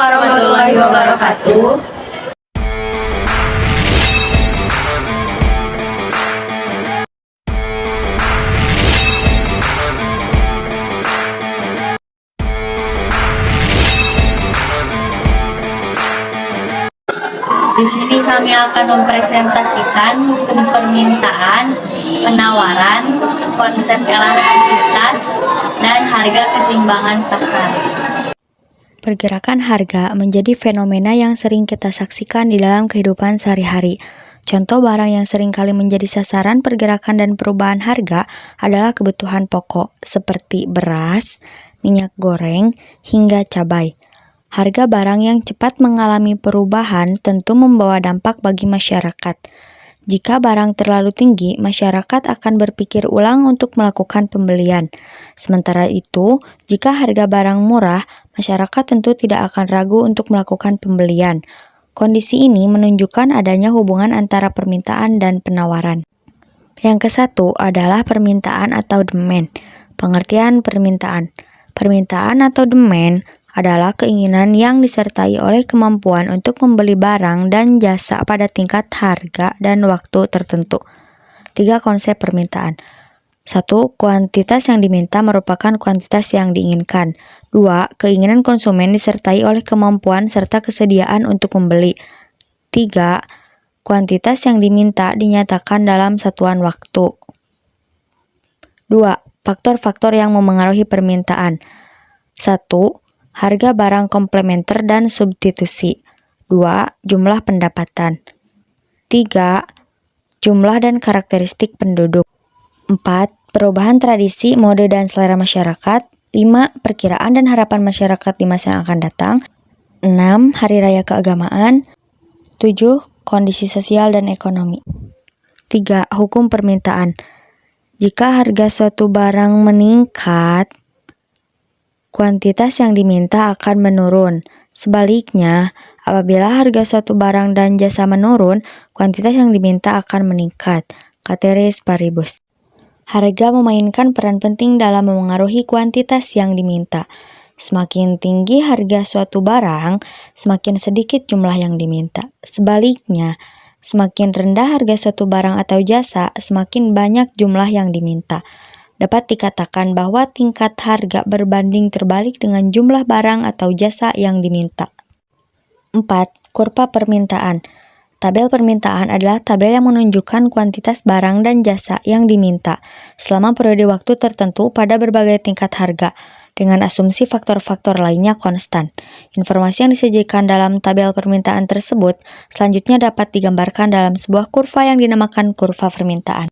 warahmatullahi wabarakatuh. Di sini kami akan mempresentasikan hukum permintaan, penawaran, konsep elastisitas, dan harga keseimbangan pasar. Pergerakan harga menjadi fenomena yang sering kita saksikan di dalam kehidupan sehari-hari. Contoh barang yang sering kali menjadi sasaran pergerakan dan perubahan harga adalah kebutuhan pokok seperti beras, minyak goreng, hingga cabai. Harga barang yang cepat mengalami perubahan tentu membawa dampak bagi masyarakat. Jika barang terlalu tinggi, masyarakat akan berpikir ulang untuk melakukan pembelian. Sementara itu, jika harga barang murah, masyarakat tentu tidak akan ragu untuk melakukan pembelian. Kondisi ini menunjukkan adanya hubungan antara permintaan dan penawaran. Yang kesatu adalah permintaan atau demand. Pengertian permintaan. Permintaan atau demand adalah keinginan yang disertai oleh kemampuan untuk membeli barang dan jasa pada tingkat harga dan waktu tertentu. 3 konsep permintaan. 1. Kuantitas yang diminta merupakan kuantitas yang diinginkan. 2. Keinginan konsumen disertai oleh kemampuan serta kesediaan untuk membeli. 3. Kuantitas yang diminta dinyatakan dalam satuan waktu. 2. Faktor-faktor yang memengaruhi permintaan. 1. Harga barang komplementer dan substitusi. 2. Jumlah pendapatan. 3. Jumlah dan karakteristik penduduk. 4. Perubahan tradisi, mode, dan selera masyarakat. 5. Perkiraan dan harapan masyarakat di masa yang akan datang. 6. Hari raya keagamaan. 7. Kondisi sosial dan ekonomi. 3. Hukum permintaan. Jika harga suatu barang meningkat, kuantitas yang diminta akan menurun. Sebaliknya, apabila harga suatu barang dan jasa menurun, kuantitas yang diminta akan meningkat. Ceteris paribus. Harga memainkan peran penting dalam memengaruhi kuantitas yang diminta. Semakin tinggi harga suatu barang, semakin sedikit jumlah yang diminta. Sebaliknya, semakin rendah harga suatu barang atau jasa, semakin banyak jumlah yang diminta. Dapat dikatakan bahwa tingkat harga berbanding terbalik dengan jumlah barang atau jasa yang diminta. 4. Kurva permintaan. Tabel permintaan adalah tabel yang menunjukkan kuantitas barang dan jasa yang diminta selama periode waktu tertentu pada berbagai tingkat harga, dengan asumsi faktor-faktor lainnya konstan. Informasi yang disajikan dalam tabel permintaan tersebut selanjutnya dapat digambarkan dalam sebuah kurva yang dinamakan kurva permintaan.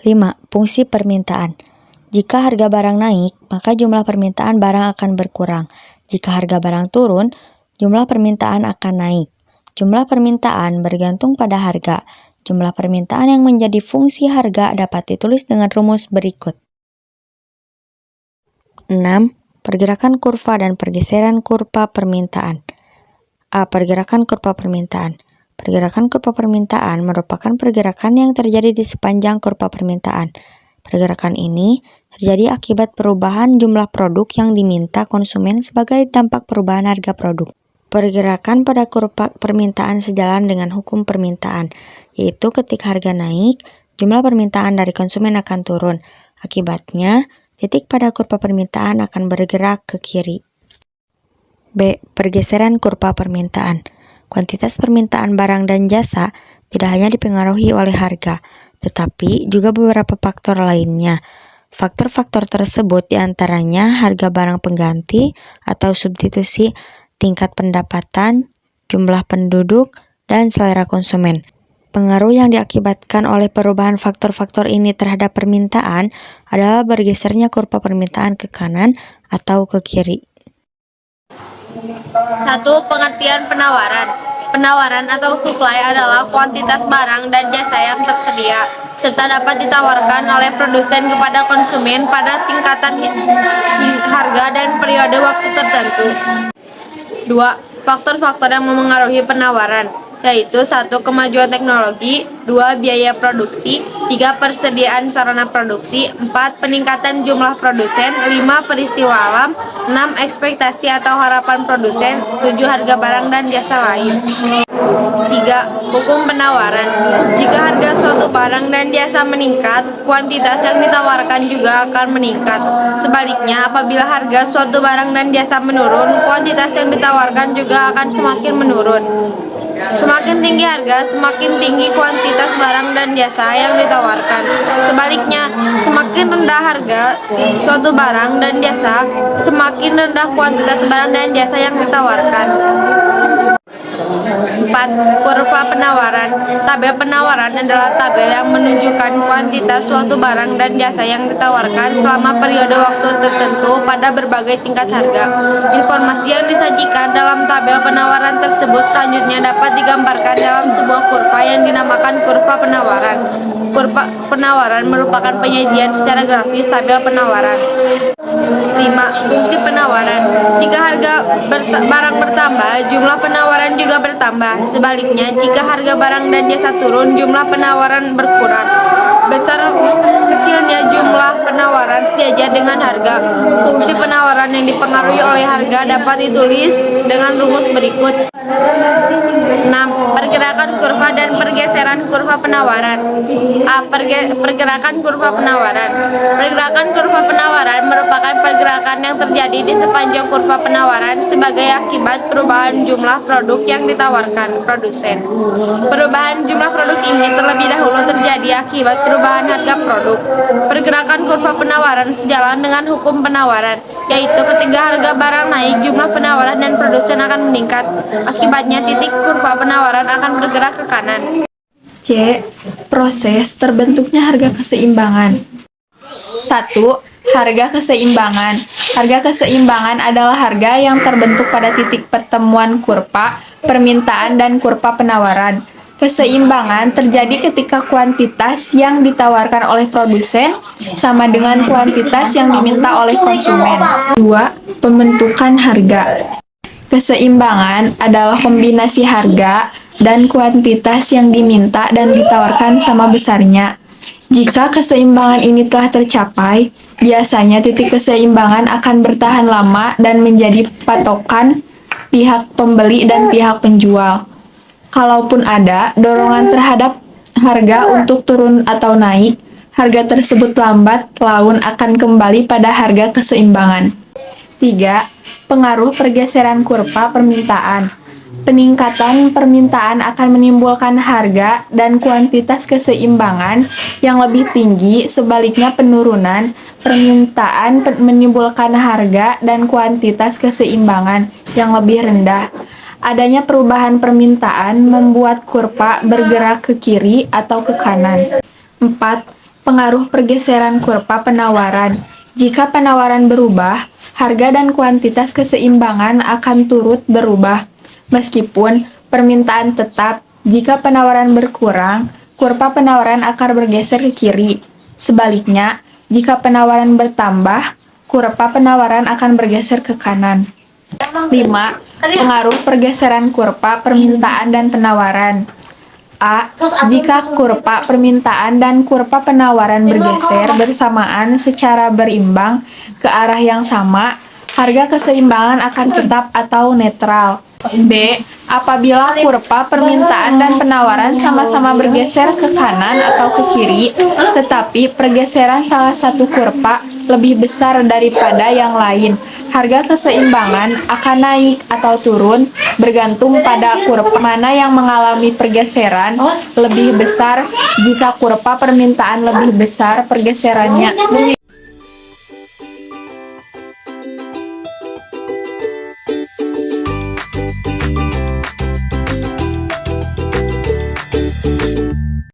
5. Fungsi permintaan. Jika harga barang naik, maka jumlah permintaan barang akan berkurang. Jika harga barang turun, jumlah permintaan akan naik. Jumlah permintaan bergantung pada harga. Jumlah permintaan yang menjadi fungsi harga dapat ditulis dengan rumus berikut. 6. Pergerakan kurva dan pergeseran kurva permintaan. A. Pergerakan kurva permintaan. Pergerakan kurva permintaan merupakan pergerakan yang terjadi di sepanjang kurva permintaan. Pergerakan ini terjadi akibat perubahan jumlah produk yang diminta konsumen sebagai dampak perubahan harga produk. Pergerakan pada kurva permintaan sejalan dengan hukum permintaan, yaitu ketika harga naik, jumlah permintaan dari konsumen akan turun. Akibatnya, titik pada kurva permintaan akan bergerak ke kiri. B. Pergeseran kurva permintaan. Kuantitas permintaan barang dan jasa tidak hanya dipengaruhi oleh harga, tetapi juga beberapa faktor lainnya. Faktor-faktor tersebut diantaranya harga barang pengganti atau substitusi, tingkat pendapatan, jumlah penduduk, dan selera konsumen. Pengaruh yang diakibatkan oleh perubahan faktor-faktor ini terhadap permintaan adalah bergesernya kurva permintaan ke kanan atau ke kiri. 1. Pengertian penawaran. Penawaran atau supply adalah kuantitas barang dan jasa yang tersedia, serta dapat ditawarkan oleh produsen kepada konsumen pada tingkatan harga dan periode waktu tertentu. 2. Faktor-faktor yang memengaruhi penawaran. yaitu 1. Kemajuan teknologi, 2. Biaya produksi, 3. Persediaan sarana produksi, 4. Peningkatan jumlah produsen, 5. Peristiwa alam, 6. Ekspektasi atau harapan produsen, 7. Harga barang dan jasa lain. 3. Hukum penawaran. Jika harga suatu barang dan jasa meningkat, kuantitas yang ditawarkan juga akan meningkat. Sebaliknya, apabila harga suatu barang dan jasa menurun, kuantitas yang ditawarkan juga akan semakin menurun. Semakin tinggi harga, semakin tinggi kuantitas barang dan jasa yang ditawarkan. Sebaliknya, semakin rendah harga suatu barang dan jasa, semakin rendah kuantitas barang dan jasa yang ditawarkan. 4. Kurva penawaran. Tabel penawaran adalah tabel yang menunjukkan kuantitas suatu barang dan jasa yang ditawarkan selama periode waktu tertentu pada berbagai tingkat harga. Informasi yang disajikan dalam tabel penawaran tersebut selanjutnya dapat digambarkan dalam sebuah kurva yang dinamakan kurva penawaran. Kurva penawaran merupakan penyajian secara grafis tabel penawaran. 5. Fungsi penawaran. Jika harga barang bertambah, jumlah penawaran juga bertambah. Sebaliknya, jika harga barang dan jasa turun, jumlah penawaran berkurang. Besar kecilnya jumlah penawaran sejajar dengan harga. Fungsi penawaran yang dipengaruhi oleh harga dapat ditulis dengan rumus berikut. 6. Pergerakan kurva dan pergeseran kurva penawaran. A. Pergerakan kurva penawaran. Pergerakan kurva penawaran merupakan pergerakan yang terjadi di sepanjang kurva penawaran sebagai akibat perubahan jumlah produk yang ditawarkan produsen. Perubahan jumlah produk ini terlebih dahulu terjadi akibat perubahan harga produk. Pergerakan kurva penawaran sejalan dengan hukum penawaran, yaitu ketika harga barang naik, jumlah penawaran dan produsen akan meningkat. Akibatnya, titik kurva penawaran akan bergerak ke kanan. C. Proses terbentuknya harga keseimbangan. 1. Harga keseimbangan. Harga keseimbangan adalah harga yang terbentuk pada titik pertemuan kurva permintaan dan kurva penawaran. Keseimbangan terjadi ketika kuantitas yang ditawarkan oleh produsen sama dengan kuantitas yang diminta oleh konsumen. 2. Pembentukan harga. Keseimbangan adalah kombinasi harga dan kuantitas yang diminta dan ditawarkan sama besarnya. Jika keseimbangan ini telah tercapai, biasanya titik keseimbangan akan bertahan lama dan menjadi patokan pihak pembeli dan pihak penjual. Kalaupun ada dorongan terhadap harga untuk turun atau naik, harga tersebut lambat laun akan kembali pada harga keseimbangan. 3. Pengaruh pergeseran kurva permintaan. Peningkatan permintaan akan menimbulkan harga dan kuantitas keseimbangan yang lebih tinggi, sebaliknya penurunan permintaan menimbulkan harga dan kuantitas keseimbangan yang lebih rendah. Adanya perubahan permintaan membuat kurva bergerak ke kiri atau ke kanan. 4. Pengaruh pergeseran kurva penawaran. Jika penawaran berubah, harga dan kuantitas keseimbangan akan turut berubah. Meskipun permintaan tetap, jika penawaran berkurang, kurva penawaran akan bergeser ke kiri. Sebaliknya, jika penawaran bertambah, kurva penawaran akan bergeser ke kanan. 5. Pengaruh pergeseran kurva permintaan dan penawaran. A. Jika kurva permintaan dan kurva penawaran bergeser bersamaan secara berimbang ke arah yang sama, harga keseimbangan akan tetap atau netral. B. Apabila kurva permintaan dan penawaran sama-sama bergeser ke kanan atau ke kiri, tetapi pergeseran salah satu kurva lebih besar daripada yang lain, harga keseimbangan akan naik atau turun bergantung pada kurva mana yang mengalami pergeseran lebih besar. Jika kurva permintaan lebih besar, pergeserannya